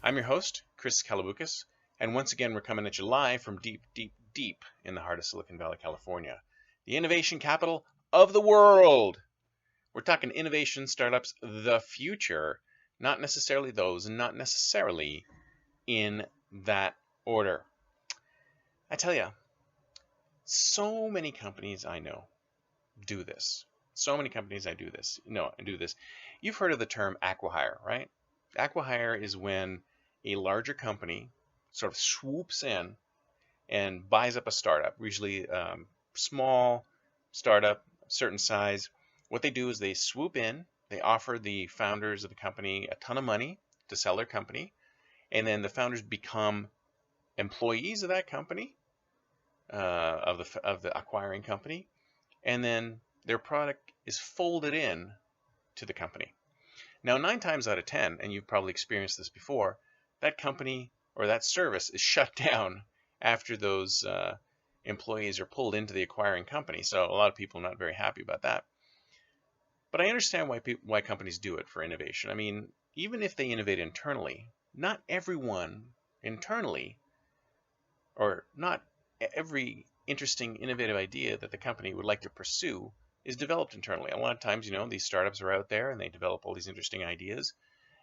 I'm your host, Chris Kalaboukas, and once again we're coming at you live from deep, deep, deep in the heart of Silicon Valley, California, the innovation capital of the world. We're talking innovation, startups, the future, not necessarily those, and not necessarily in that order. I tell you, so many companies I know do this. So many companies I do this. You've heard of the term acquihire, right? Acquihire is when a larger company sort of swoops in and buys up a startup, usually small startup, certain size. What they do is they swoop in, they offer the founders of the company a ton of money to sell their company, and then the founders become employees of that company, of the acquiring company, and then their product is folded in to the company. Now, 9 times out of 10, and you've probably experienced this before, that company or that service is shut down after those employees are pulled into the acquiring company. So a lot of people are not very happy about that. But I understand why companies do it for innovation. I mean, even if they innovate internally, not everyone internally, or not every interesting, innovative idea that the company would like to pursue is developed internally. A lot of times, these startups are out there and they develop all these interesting ideas,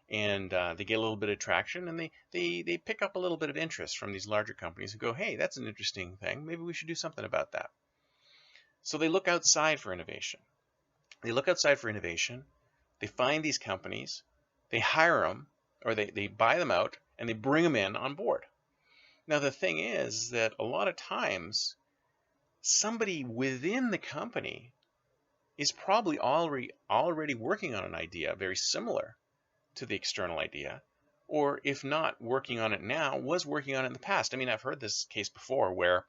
and they get a little bit of traction, and they pick up a little bit of interest from these larger companies who go, hey, that's an interesting thing. Maybe we should do something about that. So they look outside for innovation. They find these companies, they hire them, or they buy them out, and they bring them in on board. Now, the thing is that a lot of times, somebody within the company is probably already working on an idea very similar to the external idea, or if not working on it now, was working on it in the past. I mean, I've heard this case before where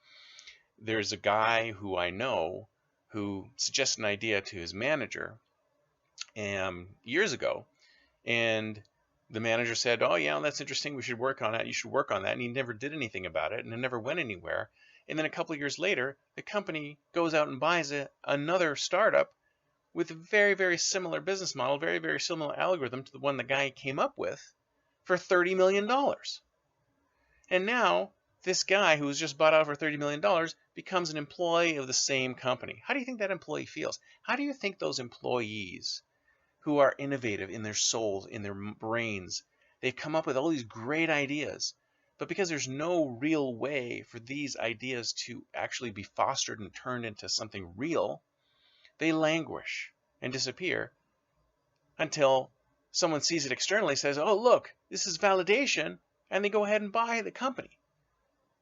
there's a guy who I know who suggested an idea to his manager years ago, and the manager said, oh yeah, that's interesting, we should work on it, you should work on that, and he never did anything about it, and it never went anywhere. And then a couple of years later, the company goes out and buys another startup with a very, very similar business model, very, very similar algorithm to the one the guy came up with for $30 million. And now this guy who was just bought out for $30 million becomes an employee of the same company. How do you think that employee feels? How do you think those employees who are innovative in their souls, in their brains, they've come up with all these great ideas, but because there's no real way for these ideas to actually be fostered and turned into something real, they languish and disappear until someone sees it externally, says, oh, look, this is validation, and they go ahead and buy the company.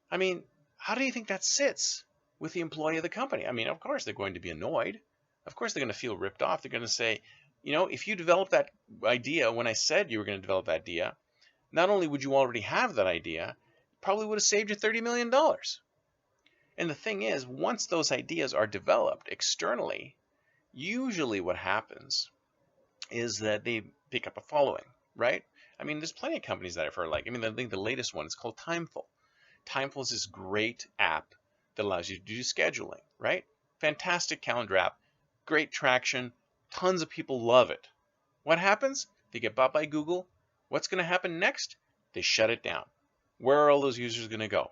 I mean, how do you think that sits with the employee of the company? I mean, of course they're going to be annoyed. Of course they're going to feel ripped off. They're going to say, if you developed that idea when I said you were going to develop that idea, not only would you already have that idea, probably would have saved you $30 million. And the thing is, once those ideas are developed externally, usually what happens is that they pick up a following, right? I mean, there's plenty of companies that I've heard, I think the latest one is called Timeful. Timeful is this great app that allows you to do scheduling, right? Fantastic calendar app, great traction, tons of people love it. What happens? They get bought by Google. What's going to happen next? They shut it down. Where are all those users going to go?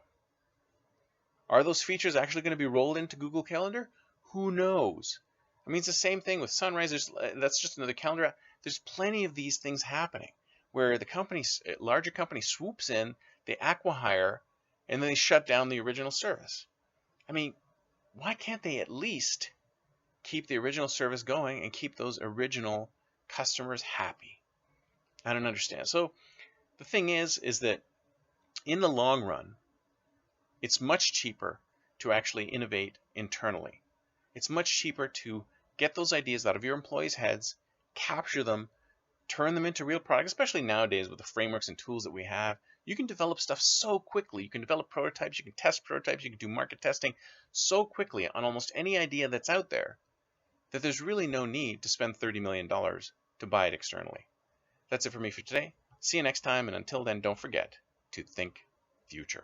Are those features actually going to be rolled into Google Calendar? Who knows? I mean, it's the same thing with Sunrise. That's just another calendar app. There's plenty of these things happening where the larger company swoops in, they acquihire, and then they shut down the original service. I mean, why can't they at least keep the original service going and keep those original customers happy? I don't understand. So the thing is that in the long run, it's much cheaper to actually innovate internally. It's much cheaper to get those ideas out of your employees' heads, capture them, turn them into real products, especially nowadays with the frameworks and tools that we have. You can develop stuff so quickly. You can develop prototypes, you can test prototypes, you can do market testing so quickly on almost any idea that's out there that there's really no need to spend $30 million to buy it externally. That's it for me for today. See you next time, and until then, don't forget to think future.